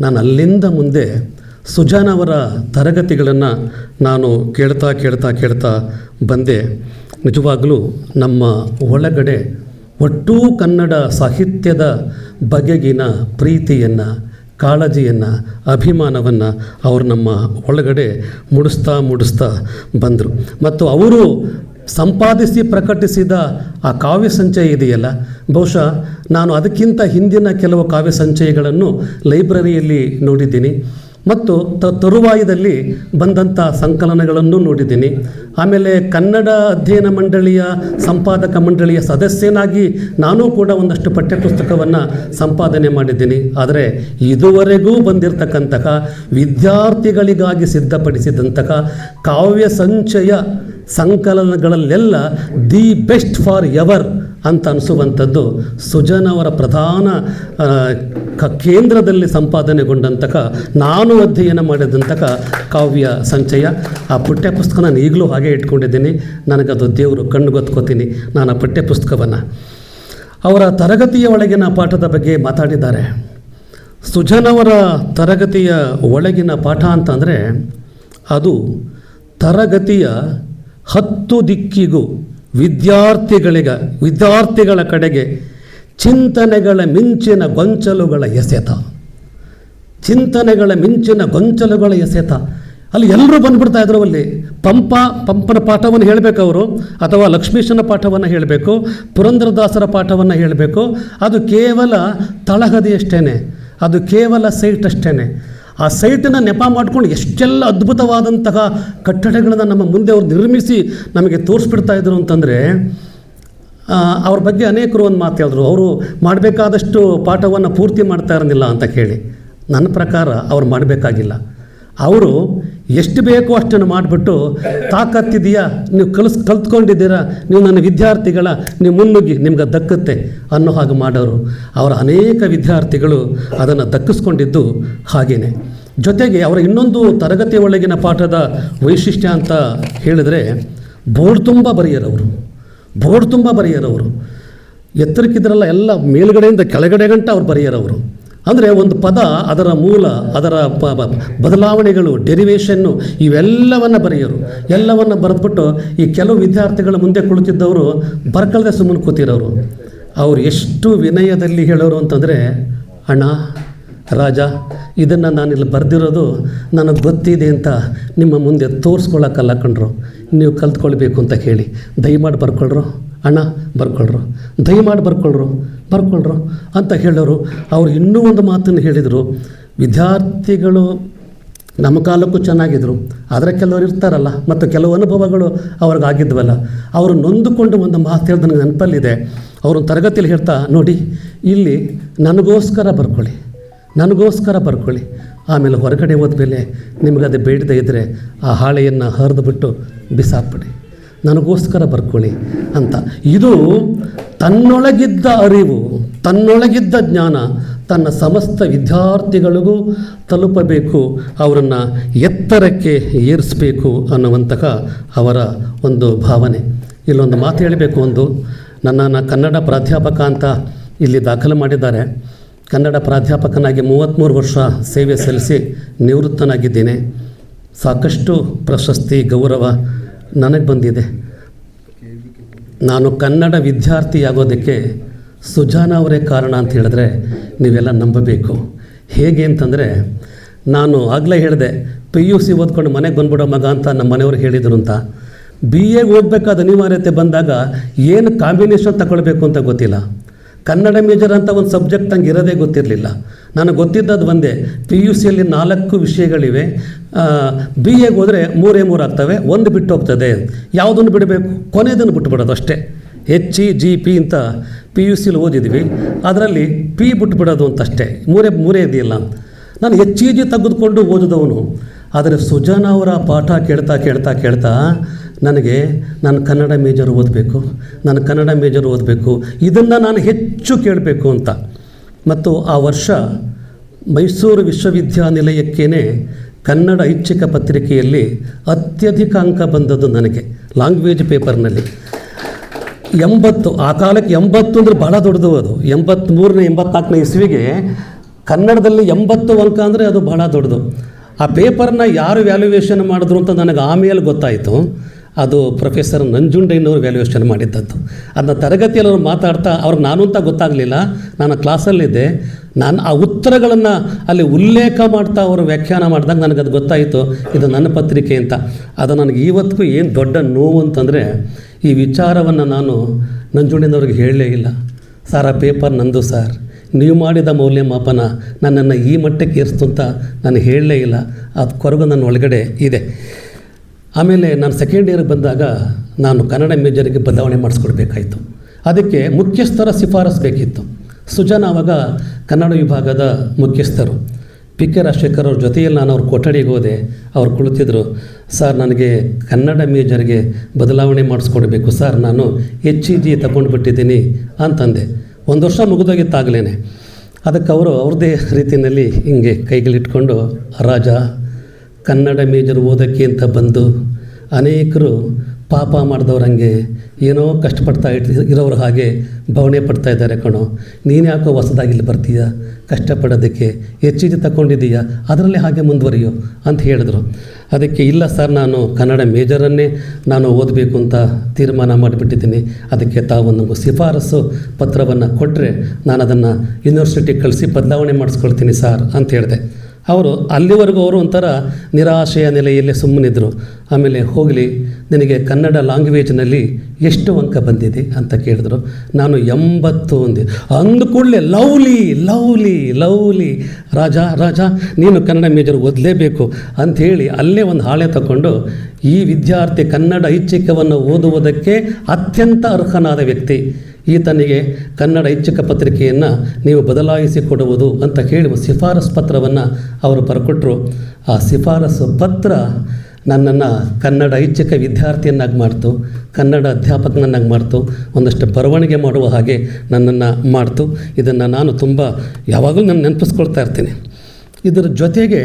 ನಾನು ಅಲ್ಲಿಂದ ಮುಂದೆ ಸುಜಾನವರ ತರಗತಿಗಳನ್ನು ನಾನು ಕೇಳ್ತಾ ಬಂದೆ. ನಿಜವಾಗಲೂ ನಮ್ಮ ಒಳಗಡೆ ಒಟ್ಟೂ ಕನ್ನಡ ಸಾಹಿತ್ಯದ ಬಗೆಗಿನ ಪ್ರೀತಿಯನ್ನು, ಕಾಳಜಿಯನ್ನು, ಅಭಿಮಾನವನ್ನು ಅವರು ನಮ್ಮ ಒಳಗಡೆ ಮೂಡಿಸ್ತಾ ಬಂದರು. ಮತ್ತು ಅವರು ಸಂಪಾದಿಸಿ ಪ್ರಕಟಿಸಿದ ಆ ಕಾವ್ಯ ಸಂಚಯ ಇದೆಯಲ್ಲ, ಬಹುಶಃ ನಾನು ಅದಕ್ಕಿಂತ ಹಿಂದಿನ ಕೆಲವು ಕಾವ್ಯ ಸಂಚಯಗಳನ್ನು ಲೈಬ್ರರಿಯಲ್ಲಿ ನೋಡಿದ್ದೀನಿ ಮತ್ತು ತರುವಾಯದಲ್ಲಿ ಬಂದಂಥ ಸಂಕಲನಗಳನ್ನು ನೋಡಿದ್ದೀನಿ. ಆಮೇಲೆ ಕನ್ನಡ ಅಧ್ಯಯನ ಮಂಡಳಿಯ ಸಂಪಾದಕ ಮಂಡಳಿಯ ಸದಸ್ಯನಾಗಿ ನಾನೂ ಕೂಡ ಒಂದಷ್ಟು ಪಠ್ಯಪುಸ್ತಕವನ್ನು ಸಂಪಾದನೆ ಮಾಡಿದ್ದೀನಿ. ಆದರೆ ಇದುವರೆಗೂ ಬಂದಿರತಕ್ಕಂತಹ ವಿದ್ಯಾರ್ಥಿಗಳಿಗಾಗಿ ಸಿದ್ಧಪಡಿಸಿದಂತಹ ಕಾವ್ಯ ಸಂಚಯ ಸಂಕಲನಗಳಲ್ಲೆಲ್ಲ ದಿ ಬೆಸ್ಟ್ ಫಾರ್ ಎವರ್ ಅಂತ ಅನಿಸುವಂಥದ್ದು ಸುಜಾನವರ ಪ್ರಧಾನ ಕೇಂದ್ರದಲ್ಲಿ ಸಂಪಾದನೆಗೊಂಡಂತಹ, ನಾನು ಅಧ್ಯಯನ ಮಾಡಿದಂತಹ ಕಾವ್ಯ ಸಂಚಯ. ಆ ಪಠ್ಯಪುಸ್ತಕ ನಾನು ಈಗಲೂ ಹಾಗೆ ಇಟ್ಕೊಂಡಿದ್ದೀನಿ. ನನಗದು ದೇವರು ಕಣ್ಣುಗೊತ್ಕೋತೀನಿ ನಾನು ಆ ಪಠ್ಯಪುಸ್ತಕವನ್ನು. ಅವರ ತರಗತಿಯ ಒಳಗಿನ ಪಾಠದ ಬಗ್ಗೆ ಮಾತಾಡಿದ್ದಾರೆ. ಸುಜಾನವರ ತರಗತಿಯ ಒಳಗಿನ ಪಾಠ ಅಂತಂದರೆ ಅದು ತರಗತಿಯ 10 ದಿಕ್ಕಿಗೂ ವಿದ್ಯಾರ್ಥಿಗಳ ಕಡೆಗೆ ಚಿಂತನೆಗಳ ಮಿಂಚಿನ ಗೊಂಚಲುಗಳ ಎಸೆತ. ಅಲ್ಲಿ ಎಲ್ಲರೂ ಬಂದುಬಿಡ್ತಾ ಇದ್ರು. ಅಲ್ಲಿ ಪಂಪನ ಪಾಠವನ್ನು ಹೇಳಬೇಕು ಅವರು, ಅಥವಾ ಲಕ್ಷ್ಮೀಶನ ಪಾಠವನ್ನು ಹೇಳಬೇಕು, ಪುರಂದರದಾಸರ ಪಾಠವನ್ನು ಹೇಳಬೇಕು. ಅದು ಕೇವಲ ತಳಹದಿಯಷ್ಟೇ, ಅದು ಕೇವಲ ಸೈಟ್ ಅಷ್ಟೇ. ಆ ಸೈಟನ್ನು ನೆಪ ಮಾಡಿಕೊಂಡು ಎಷ್ಟೆಲ್ಲ ಅದ್ಭುತವಾದಂತಹ ಕಟ್ಟಡಗಳನ್ನು ನಮ್ಮ ಮುಂದೆ ಅವರು ನಿರ್ಮಿಸಿ ನಮಗೆ ತೋರಿಸ್ಬಿಡ್ತಾಯಿದ್ರು ಅಂತಂದರೆ, ಅವ್ರ ಬಗ್ಗೆ ಅನೇಕರು ಒಂದು ಮಾತು ಹೇಳಿದ್ರು, ಅವರು ಮಾಡಬೇಕಾದಷ್ಟು ಪಾಠವನ್ನು ಪೂರ್ತಿ ಮಾಡ್ತಾ ಇರೋದಿಲ್ಲ ಅಂತ ಕೇಳಿ. ನನ್ನ ಪ್ರಕಾರ ಅವ್ರು ಮಾಡಬೇಕಾಗಿಲ್ಲ. ಅವರು ಎಷ್ಟು ಬೇಕೋ ಅಷ್ಟನ್ನು ಮಾಡಿಬಿಟ್ಟು, ತಾಕತ್ತಿದೆಯಾ, ನೀವು ಕಲ್ತ್ಕೊಂಡಿದ್ದೀರಾ, ನೀವು ನನ್ನ ವಿದ್ಯಾರ್ಥಿಗಳ, ನೀವು ಮುನ್ನುಗ್ಗಿ, ನಿಮ್ಗೆ ದಕ್ಕುತ್ತೆ ಅನ್ನೋ ಹಾಗೆ ಮಾಡೋರು. ಅವರ ಅನೇಕ ವಿದ್ಯಾರ್ಥಿಗಳು ಅದನ್ನು ದಕ್ಕಿಸ್ಕೊಂಡಿದ್ದು ಹಾಗೇನೆ. ಜೊತೆಗೆ ಅವರ ಇನ್ನೊಂದು ತರಗತಿ ಒಳಗಿನ ಪಾಠದ ವೈಶಿಷ್ಟ್ಯ ಅಂತ ಹೇಳಿದರೆ, ಬೋರ್ಡ್ ತುಂಬ ಬರೆಯರವರು. ಎತ್ತರಕ್ಕಿದ್ರಲ್ಲ, ಎಲ್ಲ ಮೇಲುಗಡೆಯಿಂದ ಕೆಳಗಡೆ ಗಂಟ ಅವ್ರು ಬರೆಯರವರು. ಅಂದರೆ ಒಂದು ಪದ, ಅದರ ಮೂಲ, ಅದರ ಬದಲಾವಣೆಗಳು, ಡೆರಿವೇಷನ್ನು, ಇವೆಲ್ಲವನ್ನು ಬರೆಯೋರು. ಎಲ್ಲವನ್ನು ಬರೆದ್ಬಿಟ್ಟು ಈ ಕೆಲವು ವಿದ್ಯಾರ್ಥಿಗಳ ಮುಂದೆ ಕುಳಿತಿದ್ದವರು ಬರ್ಕಳದೆ ಸುಮ್ಮನೆ ಕೂತಿರೋರು. ಅವರು ಎಷ್ಟು ವಿನಯದಲ್ಲಿ ಹೇಳೋರು ಅಂತಂದರೆ, ಅಣ್ಣ, ರಾಜ, ಇದನ್ನು ನಾನಿಲ್ಲಿ ಬರೆದಿರೋದು ನನಗೆ ಗೊತ್ತಿದೆ ಅಂತ ನಿಮ್ಮ ಮುಂದೆ ತೋರಿಸ್ಕೊಳ್ಳೋಕ್ಕಲ್ಲ ಕಣ್ರು, ನೀವು ಕಲ್ತ್ಕೊಳ್ಬೇಕು ಅಂತ ಹೇಳಿ ದಯಮಾಡಿ ಬರ್ಕೊಳ್ರು ಅಣ್ಣ, ದಯಮಾಡಿ ಬರ್ಕೊಳ್ರು ಅಂತ ಹೇಳೋರು. ಅವರು ಇನ್ನೂ ಒಂದು ಮಾತನ್ನು ಹೇಳಿದರು, ವಿದ್ಯಾರ್ಥಿಗಳು ನಮ್ಮ ಕಾಲಕ್ಕೂ ಚೆನ್ನಾಗಿದ್ದರು, ಆದರೆ ಕೆಲವರು ಇರ್ತಾರಲ್ಲ, ಮತ್ತು ಕೆಲವು ಅನುಭವಗಳು ಅವ್ರಿಗಾಗಿದ್ವಲ್ಲ, ಅವರು ನೊಂದುಕೊಂಡು ಒಂದು ಮಾತು ಹೇಳಿದ ನನಗೆ ನೆನಪಲ್ಲಿದೆ. ಅವರು ತರಗತಿಯಲ್ಲಿ ಹೇಳ್ತಾ, ನೋಡಿ, ಇಲ್ಲಿ ನನಗೋಸ್ಕರ ಬರ್ಕೊಳ್ಳಿ, ಆಮೇಲೆ ಹೊರಗಡೆ ಹೋದ್ಮೇಲೆ ನಿಮಗದು ಬೇಡದೇ ಇದ್ದರೆ ಆ ಹಾಳೆಯನ್ನು ಹರಿದುಬಿಟ್ಟು ಬಿಸಾಕ್ಬಿಡಿ, ನನಗೋಸ್ಕರ ಬರ್ಕೊಳ್ಳಿ ಅಂತ. ಇದು ತನ್ನೊಳಗಿದ್ದ ಅರಿವು, ತನ್ನೊಳಗಿದ್ದ ಜ್ಞಾನ ತನ್ನ ಸಮಸ್ತ ವಿದ್ಯಾರ್ಥಿಗಳಿಗೂ ತಲುಪಬೇಕು, ಅವರನ್ನು ಎತ್ತರಕ್ಕೆ ಏರಿಸಬೇಕು ಅನ್ನುವಂತಹ ಅವರ ಒಂದು ಭಾವನೆ. ಇಲ್ಲೊಂದು ಮಾತು ಹೇಳಬೇಕು. ನನ್ನನ್ನು ಕನ್ನಡ ಪ್ರಾಧ್ಯಾಪಕ ಅಂತ ಇಲ್ಲಿ ದಾಖಲು ಮಾಡಿದ್ದಾರೆ. ಕನ್ನಡ ಪ್ರಾಧ್ಯಾಪಕನಾಗಿ 33 ವರ್ಷ ಸೇವೆ ಸಲ್ಲಿಸಿ ನಿವೃತ್ತನಾಗಿದ್ದೇನೆ. ಸಾಕಷ್ಟು ಪ್ರಶಸ್ತಿ, ಗೌರವ ನನಗೆ ಬಂದಿದೆ. ನಾನು ಕನ್ನಡ ವಿದ್ಯಾರ್ಥಿಯಾಗೋದಕ್ಕೆ ಸುಜಾನ ಅವರೇ ಕಾರಣ ಅಂತ ಹೇಳಿದ್ರೆ ನೀವೆಲ್ಲ ನಂಬಬೇಕು. ಹೇಗೆ ಅಂತಂದರೆ, ನಾನು ಆಗಲೇ ಹೇಳಿದೆ, PUC ಓದ್ಕೊಂಡು ಮನೆಗೆ ಬಂದ್ಬಿಡೋ ಮಗ ಅಂತ ನಮ್ಮ ಮನೆಯವರು ಹೇಳಿದರು ಅಂತ. BA ಓದಬೇಕಾದ ಅನಿವಾರ್ಯತೆ ಬಂದಾಗ ಏನು ಕಾಂಬಿನೇಷನ್ ತಗೊಳ್ಬೇಕು ಅಂತ ಗೊತ್ತಿಲ್ಲ. ಕನ್ನಡ ಮೇಜರ್ ಅಂತ ಒಂದು ಸಬ್ಜೆಕ್ಟ್ ನಂಗೆ ಇರೋದೇ ಗೊತ್ತಿರಲಿಲ್ಲ. ನನಗೆ ಗೊತ್ತಿದ್ದದ್ದು ಒಂದೇ, PUCಯಲ್ಲಿ 4 ವಿಷಯಗಳಿವೆ, BA ಹೋದರೆ 3 ಆಗ್ತವೆ, ಒಂದು ಬಿಟ್ಟು ಹೋಗ್ತದೆ. ಯಾವುದನ್ನು ಬಿಡಬೇಕು? ಕೊನೆಯದನ್ನು ಬಿಟ್ಟುಬಿಡೋದು ಅಷ್ಟೇ. HEGP ಅಂತ PUCಲಿ ಓದಿದ್ವಿ, ಅದರಲ್ಲಿ P ಬಿಟ್ಟುಬಿಡೋದು ಅಂತಷ್ಟೇ. ಮೂರೇ ಇದೆಯಲ್ಲ. ನಾನು HEG ತೆಗೆದುಕೊಂಡು ಓದಿದವನು. ಆದರೆ ಸುಜಾನ ಅವರ ಪಾಠ ಕೇಳ್ತಾ ನನಗೆ ನಾನು ಕನ್ನಡ ಮೇಜರ್ ಓದಬೇಕು, ಇದನ್ನು ನಾನು ಹೆಚ್ಚು ಕೇಳಬೇಕು ಅಂತ. ಮತ್ತು ಆ ವರ್ಷ ಮೈಸೂರು ವಿಶ್ವವಿದ್ಯಾನಿಲಯಕ್ಕೇ ಕನ್ನಡ ಐಚ್ಛಿಕ ಪತ್ರಿಕೆಯಲ್ಲಿ ಅತ್ಯಧಿಕ ಅಂಕ ಬಂದದ್ದು ನನಗೆ, ಲ್ಯಾಂಗ್ವೇಜ್ ಪೇಪರ್ನಲ್ಲಿ 80. ಆ ಕಾಲಕ್ಕೆ 80 ಅಂದರೆ ಭಾಳ ದೊಡ್ಡದು. ಅದು 83-84 ಇಸ್ವಿಗೆ ಕನ್ನಡದಲ್ಲಿ 80 ಅಂಕ ಅಂದರೆ ಅದು ಬಹಳ ದೊಡ್ಡದು. ಆ ಪೇಪರ್ನ ಯಾರು ವ್ಯಾಲ್ಯೂಯೇಷನ್ ಮಾಡಿದ್ರು ಅಂತ ನನಗೆ ಆಮೇಲೆ ಗೊತ್ತಾಯಿತು. ಅದು ಪ್ರೊಫೆಸರ್ ನಂಜುಂಡಯ್ಯನವರು ವ್ಯಾಲ್ಯೂಯೇಷನ್ ಮಾಡಿದ್ದದ್ದು. ಅದನ್ನ ತರಗತಿಯಲ್ಲಿ ಅವರು ಮಾತಾಡ್ತಾ ಅವ್ರಿಗೆ ನಾನು ಅಂತ ಗೊತ್ತಾಗಲಿಲ್ಲ, ನಾನು ಕ್ಲಾಸಲ್ಲಿದ್ದೆ. ನಾನು ಆ ಉತ್ತರಗಳನ್ನು ಅಲ್ಲಿ ಉಲ್ಲೇಖ ಮಾಡ್ತಾ ಅವರು ವ್ಯಾಖ್ಯಾನ ಮಾಡಿದಾಗ ನನಗದು ಗೊತ್ತಾಯಿತು ಇದು ನನ್ನ ಪತ್ರಿಕೆ ಅಂತ. ಅದು ನನಗೆ ಇವತ್ತಿಗೂ ಏನು ದೊಡ್ಡ ನೋವು ಅಂತಂದರೆ, ಈ ವಿಚಾರವನ್ನು ನಾನು ನಂಜುಂಡಯ್ಯನವ್ರಿಗೆ ಹೇಳಲೇ ಇಲ್ಲ. ಸರ್ ಆ ಪೇಪರ್ ನಂದು ಸರ್, ನೀವು ಮಾಡಿದ ಮೌಲ್ಯಮಾಪನ ನನ್ನನ್ನು ಈ ಮಟ್ಟಕ್ಕೆ ಏರಿಸ್ತು ಅಂತ ನಾನು ಹೇಳಲೇ ಇಲ್ಲ. ಅದು ಕೊರಗು ನನ್ನ ಒಳಗಡೆ ಇದೆ. ಆಮೇಲೆ ನಾನು ಸೆಕೆಂಡ್ ಇಯರ್ಗೆ ಬಂದಾಗ ನಾನು ಕನ್ನಡ ಮೇಜರಿಗೆ ಬದಲಾವಣೆ ಮಾಡಿಸ್ಕೊಡ್ಬೇಕಾಯಿತು. ಅದಕ್ಕೆ ಮುಖ್ಯಸ್ಥರ ಶಿಫಾರಸು ಬೇಕಿತ್ತು. ಸುಜನ್ ಆವಾಗ ಕನ್ನಡ ವಿಭಾಗದ ಮುಖ್ಯಸ್ಥರು. PK ರಾಜಶೇಖರ್ ಅವ್ರ ಜೊತೆಯಲ್ಲಿ ನಾನು ಅವ್ರ ಕೊಠಡಿಗೆ ಹೋದೆ. ಅವ್ರು ಕುಳಿತಿದ್ರು. ಸರ್ ನನಗೆ ಕನ್ನಡ ಮೇಜರ್ಗೆ ಬದಲಾವಣೆ ಮಾಡಿಸ್ಕೊಡ್ಬೇಕು ಸರ್, ನಾನು HEG ತಗೊಂಡ್ಬಿಟ್ಟಿದ್ದೀನಿ ಅಂತಂದೆ. 1 ವರ್ಷ ಮುಗಿದೋಗಿತ್ತಾಗಲೇ. ಅದಕ್ಕೆ ಅವರು ಅವ್ರದ್ದೇ ರೀತಿಯಲ್ಲಿ ಹಿಂಗೆ ಕೈಗಳಿಟ್ಕೊಂಡು, ರಾಜ ಕನ್ನಡ ಮೇಜರ್ ಓದೋಕ್ಕೆ ಅಂತ ಬಂದು ಅನೇಕರು ಪಾಪ ಮಾಡಿದವ್ರಂಗೆ ಏನೋ ಕಷ್ಟಪಡ್ತಾ ಇರೋರು ಹಾಗೆ ಭಾವನೆ ಪಡ್ತಾ ಇದ್ದಾರೆ ಕಣೋ, ನೀನು ಯಾಕೋ ಹೊಸದಾಗಿ ಇಲ್ಲಿ ಬರ್ತೀಯ ಕಷ್ಟಪಡೋದಕ್ಕೆ, HEG ತಗೊಂಡಿದ್ದೀಯಾ ಅದರಲ್ಲಿ ಹಾಗೆ ಮುಂದುವರಿಯೋ ಅಂತ ಹೇಳಿದ್ರು. ಅದಕ್ಕೆ ಇಲ್ಲ ಸರ್, ನಾನು ಕನ್ನಡ ಮೇಜರನ್ನೇ ನಾನು ಓದಬೇಕು ಅಂತ ತೀರ್ಮಾನ ಮಾಡಿಬಿಟ್ಟಿದ್ದೀನಿ. ಅದಕ್ಕೆ ತಾವು ನಮಗೂ ಶಿಫಾರಸು ಪತ್ರವನ್ನು ಕೊಟ್ಟರೆ ನಾನು ಅದನ್ನು ಯೂನಿವರ್ಸಿಟಿಗೆ ಕಳಿಸಿ ಬದಲಾವಣೆ ಮಾಡಿಸ್ಕೊಳ್ತೀನಿ ಸರ್ ಅಂತ ಹೇಳಿದೆ. ಅವರು ಅಲ್ಲಿವರೆಗೂ ಅವರು ಒಂಥರ ನಿರಾಶೆಯ ನೆಲೆಯಲ್ಲೇ ಸುಮ್ಮನಿದ್ರು. ಆಮೇಲೆ ಹೋಗಲಿ, ನಿನಗೆ ಕನ್ನಡ ಲ್ಯಾಂಗ್ವೇಜ್ನಲ್ಲಿ ಎಷ್ಟು ಅಂಕ ಬಂದಿದೆ ಅಂತ ಕೇಳಿದ್ರು. ನಾನು 80 ಅಂದೆ. ಅಂದುಕೊಳ್ಳೆ ಲವ್ಲಿ ಲವ್ಲಿ ಲವ್ಲಿ, ರಾಜ ನೀನು ಕನ್ನಡ ಮೇಜರ್ ಓದಲೇಬೇಕು ಅಂಥೇಳಿ ಅಲ್ಲೇ ಒಂದು ಹಾಳೆ ತಗೊಂಡು, ಈ ವಿದ್ಯಾರ್ಥಿ ಕನ್ನಡ ಐಚ್ಛಿಕವನ್ನು ಓದುವುದಕ್ಕೆ ಅತ್ಯಂತ ಅರ್ಹನಾದ ವ್ಯಕ್ತಿ, ಈತನಿಗೆ ಕನ್ನಡ ಐಚ್ಛಿಕ ಪತ್ರಿಕೆಯನ್ನು ನೀವು ಬದಲಾಯಿಸಿ ಕೊಡುವುದು ಅಂತ ಹೇಳಿ ಶಿಫಾರಸು ಪತ್ರವನ್ನು ಅವರು ಬರ್ಕೊಟ್ರು. ಆ ಶಿಫಾರಸು ಪತ್ರ ನನ್ನನ್ನು ಕನ್ನಡ ಐಚ್ಛಿಕ ವಿದ್ಯಾರ್ಥಿಯನ್ನಾಗಿ ಮಾಡ್ತು, ಕನ್ನಡ ಅಧ್ಯಾಪಕನನ್ನಾಗಿ ಮಾಡ್ತು, ಒಂದಷ್ಟು ಬರವಣಿಗೆ ಮಾಡುವ ಹಾಗೆ ನನ್ನನ್ನು ಮಾಡ್ತು. ಇದನ್ನು ನಾನು ತುಂಬ ಯಾವಾಗಲೂ ನಾನು ನೆನಪಿಸ್ಕೊಳ್ತಾ ಇರ್ತೀನಿ. ಇದರ ಜೊತೆಗೆ